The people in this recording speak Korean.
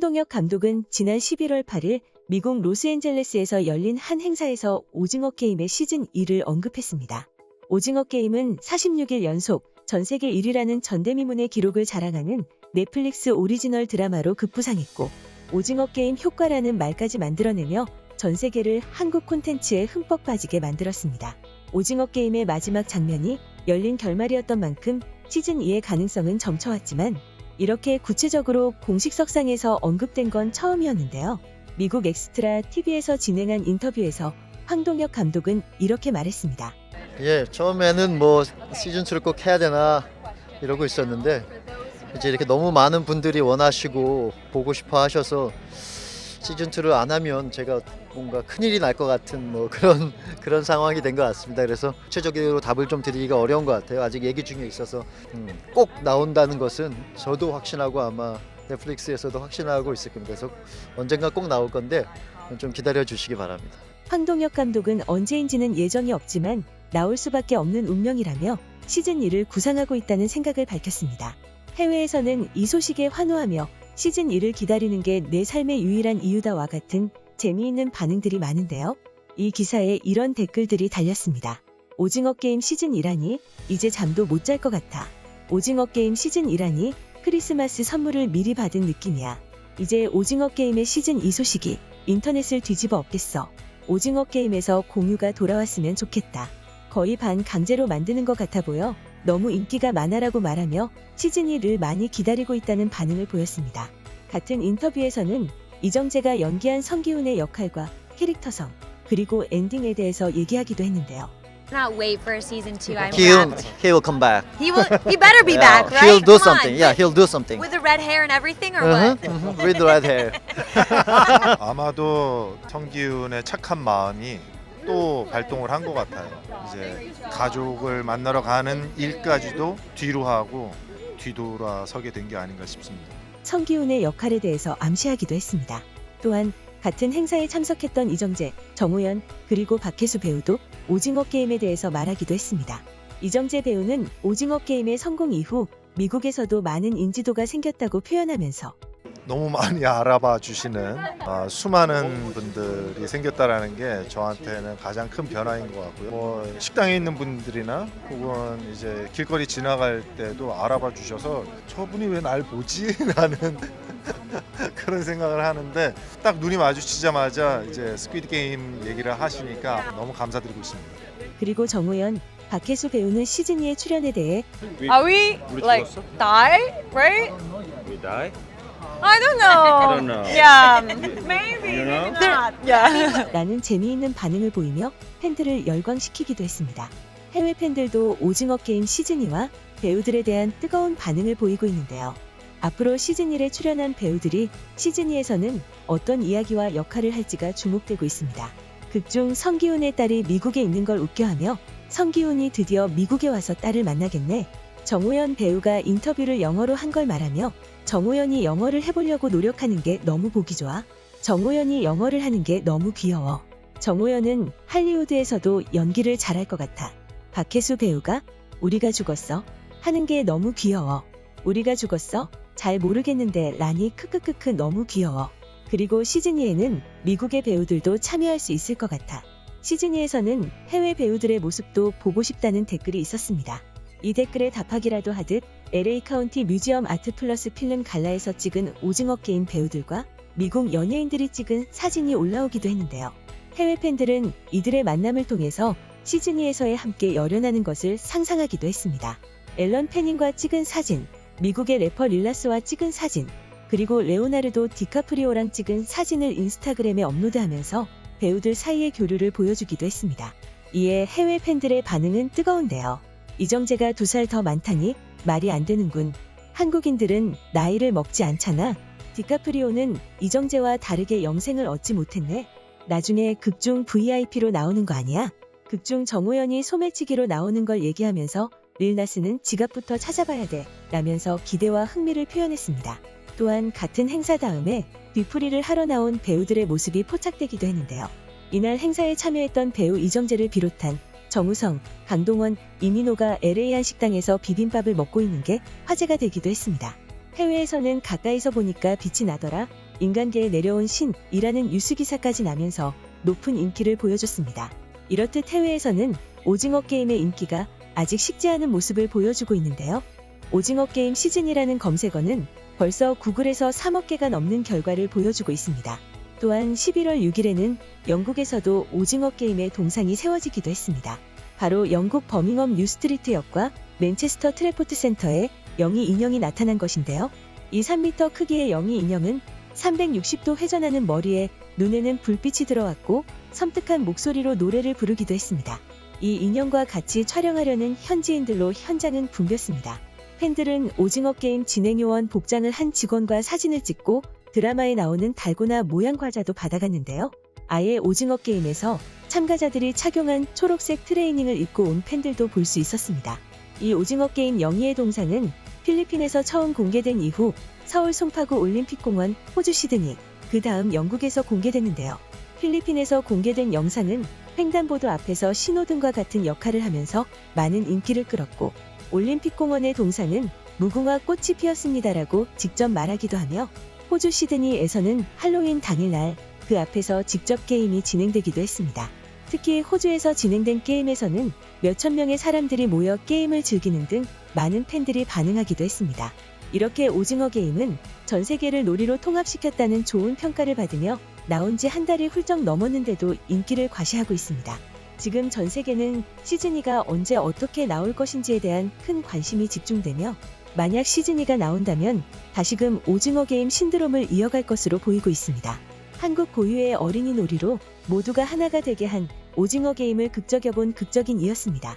황동혁 감독은 지난 11월 8일 미국 로스앤젤레스에서 열린 한 행사에서 오징어 게임의 시즌 2를 언급했습니다. 오징어 게임은 46일 연속 전 세계 1위라는 전대미문의 기록을 자랑하는 넷플릭스 오리지널 드라마로 급부상했고 오징어 게임 효과라는 말까지 만들어내며 전 세계를 한국 콘텐츠에 흠뻑 빠지게 만들었습니다. 오징어 게임의 마지막 장면이 열린 결말이었던 만큼 시즌 2의 가능성은 점쳐왔지만 이렇게 구체적으로 공식 석상에서 언급된 건 처음이었는데요. 미국 엑스트라 TV에서 진행한 인터뷰에서 황동혁 감독은 이렇게 말했습니다. 예, 처음에는 뭐 시즌2를 꼭 해야 되나 이러고 있었는데 이제 이렇게 너무 많은 분들이 원하시고 보고 싶어 하셔서 시즌2를 안 하면 제가 뭔가 큰일이 날 것 같은 뭐 그런 상황이 된 것 같습니다. 그래서 구체적으로 답을 좀 드리기가 어려운 것 같아요. 아직 얘기 중에 있어서 꼭 나온다는 것은 저도 확신하고 아마 넷플릭스에서도 확신하고 있을 겁니다. 그래서 언젠가 꼭 나올 건데 좀 기다려 주시기 바랍니다. 황동혁 감독은 언제인지는 예정이 없지만 나올 수밖에 없는 운명이라며 시즌 2를 구상하고 있다는 생각을 밝혔습니다. 해외에서는 이 소식에 환호하며 시즌 2를 기다리는 게 내 삶의 유일한 이유다와 같은 재미있는 반응들이 많은데요. 이 기사에 이런 댓글들이 달렸습니다. 오징어 게임 시즌 2라니 이제 잠도 못 잘 것 같아. 오징어 게임 시즌 2라니 크리스마스 선물을 미리 받은 느낌이야. 이제 오징어 게임의 시즌 2 소식이 인터넷을 뒤집어 엎겠어. 오징어 게임에서 공유가 돌아왔으면 좋겠다. 거의 반 강제로 만드는 것 같아 보여 너무 인기가 많아라고 말하며 시즌 2를 많이 기다리고 있다는 반응을 보였습니다. 같은 인터뷰에서는 이정재가 연기한 성기훈의 역할과 캐릭터성 그리고 엔딩에 대해서 얘기하기도 했는데요. Not wait for season 2. I'm He wrapped. will come back. He better be Yeah, back, right? He'll do Come on. something. Yeah, he'll do something. With the red hair and everything, or what? With the red hair. 아마도 성기훈의 착한 마음이 또 발동을 한 것 같아요. 이제 가족을 만나러 가는 일까지도 뒤로 하고 뒤돌아서게 된 게 아닌가 싶습니다. 성기훈의 역할에 대해서 암시하기도 했습니다. 또한 같은 행사에 참석했던 이정재, 정우현, 그리고 박혜수 배우도 오징어 게임에 대해서 말하기도 했습니다. 이정재 배우는 오징어 게임의 성공 이후 미국에서도 많은 인지도가 생겼다고 표현하면서 너무 많이 알아봐 주시는 수많은 분들이 생겼다라는 게 저한테는 가장 큰 변화인 것 같고요. 뭐 식당에 있는 분들이나 혹은 이제 길거리 지나갈 때도 알아봐 주셔서 저분이 왜 날 보지? 라는 그런 생각을 하는데 딱 눈이 마주치자마자 이제 스퀴드 게임 얘기를 하시니까 너무 감사드리고 있습니다. 그리고 정우현, 박혜수 배우는 시즌 2의 출연에 대해 Are we like die? Right? We die? I don't know. I don't know. Yeah, maybe. You know? Maybe not. Yeah. 라는 재미있는 반응을 보이며 팬들을 열광시키기도 했습니다. 해외 팬들도 오징어 게임 시즌 2와 배우들에 대한 뜨거운 반응을 보이고 있는데요. 앞으로 시즌 1에 출연한 배우들이 시즌 2에서는 어떤 이야기와 역할을 할지가 주목되고 있습니다. 극중 성기훈의 딸이 미국에 있는 걸 웃겨하며 성기훈이 드디어 미국에 와서 딸을 만나겠네. 정우현 배우가 인터뷰를 영어로 한 걸 말하며 정우현이 영어를 해보려고 노력하는 게 너무 보기 좋아. 정우현이 영어를 하는 게 너무 귀여워. 정우현은 할리우드에서도 연기를 잘할 것 같아. 박혜수 배우가 우리가 죽었어 하는 게 너무 귀여워. 우리가 죽었어? 잘 모르겠는데 라니 크크크크 너무 귀여워. 그리고 시즌 2에는 미국의 배우들도 참여할 수 있을 것 같아. 시즌 2에서는 해외 배우들의 모습도 보고 싶다는 댓글이 있었습니다. 이 댓글에 답하기라도 하듯 LA 카운티 뮤지엄 아트 플러스 필름 갈라에서 찍은 오징어 게임 배우들과 미국 연예인들이 찍은 사진이 올라오기도 했는데요. 해외 팬들은 이들의 만남을 통해서 시즌 2에서의 함께 열연하는 것을 상상하기도 했습니다. 앨런 패닝과 찍은 사진, 미국의 래퍼 릴라스와 찍은 사진, 그리고 레오나르도 디카프리오랑 찍은 사진을 인스타그램에 업로드하면서 배우들 사이의 교류를 보여주기도 했습니다. 이에 해외 팬들의 반응은 뜨거운데요. 이정재가 2살 더 많다니 말이 안 되는군. 한국인들은 나이를 먹지 않잖아. 디카프리오는 이정재와 다르게 영생을 얻지 못했네. 나중에 극중 VIP로 나오는 거 아니야? 극중 정우현이 소매치기로 나오는 걸 얘기하면서 릴나스는 지갑부터 찾아봐야 돼 라면서 기대와 흥미를 표현했습니다. 또한 같은 행사 다음에 뒤풀이를 하러 나온 배우들의 모습이 포착되기도 했는데요. 이날 행사에 참여했던 배우 이정재를 비롯한 정우성, 강동원, 이민호가 LA 한 식당에서 비빔밥을 먹고 있는 게 화제가 되기도 했습니다. 해외에서는 가까이서 보니까 빛이 나더라. 인간계에 내려온 신이라는 뉴스기사까지 나면서 높은 인기를 보여줬습니다. 이렇듯 해외에서는 오징어 게임의 인기가 아직 식지 않은 모습을 보여주고 있는데요. 오징어 게임 시즌이라는 검색어는 벌써 구글에서 3억 개가 넘는 결과를 보여주고 있습니다. 또한 11월 6일에는 영국에서도 오징어 게임의 동상이 세워지기도 했습니다. 바로 영국 버밍엄 뉴스트리트 역과 맨체스터 트래포트 센터에 영희 인형이 나타난 것인데요. 이 3m 크기의 영희 인형은 360도 회전하는 머리에 눈에는 불빛이 들어왔고 섬뜩한 목소리로 노래를 부르기도 했습니다. 이 인형과 같이 촬영하려는 현지인들로 현장은 붐볐습니다. 팬들은 오징어 게임 진행요원 복장을 한 직원과 사진을 찍고 드라마에 나오는 달고나 모양 과자도 받아갔는데요. 아예 오징어 게임에서 참가자들이 착용한 초록색 트레이닝을 입고 온 팬들도 볼 수 있었습니다. 이 오징어 게임 영희의 동상은 필리핀에서 처음 공개된 이후 서울 송파구 올림픽공원, 호주 시드니, 그 다음 영국에서 공개됐는데요. 필리핀에서 공개된 영상은 횡단보도 앞에서 신호등과 같은 역할을 하면서 많은 인기를 끌었고, 올림픽공원의 동상은 무궁화 꽃이 피었습니다라고 직접 말하기도 하며, 호주 시드니에서는 할로윈 당일날 그 앞에서 직접 게임이 진행되기도 했습니다. 특히 호주에서 진행된 게임에서는 몇천 명의 사람들이 모여 게임을 즐기는 등 많은 팬들이 반응하기도 했습니다. 이렇게 오징어 게임은 전 세계를 놀이로 통합시켰다는 좋은 평가를 받으며 나온 지 한 달이 훌쩍 넘었는데도 인기를 과시하고 있습니다. 지금 전 세계는 시즌2가 언제 어떻게 나올 것인지에 대한 큰 관심이 집중되며, 만약 시즌2가 나온다면 다시금 오징어 게임 신드롬을 이어갈 것으로 보이고 있습니다. 한국 고유의 어린이 놀이로 모두가 하나가 되게 한 오징어 게임을 극적여본 극적인이었습니다.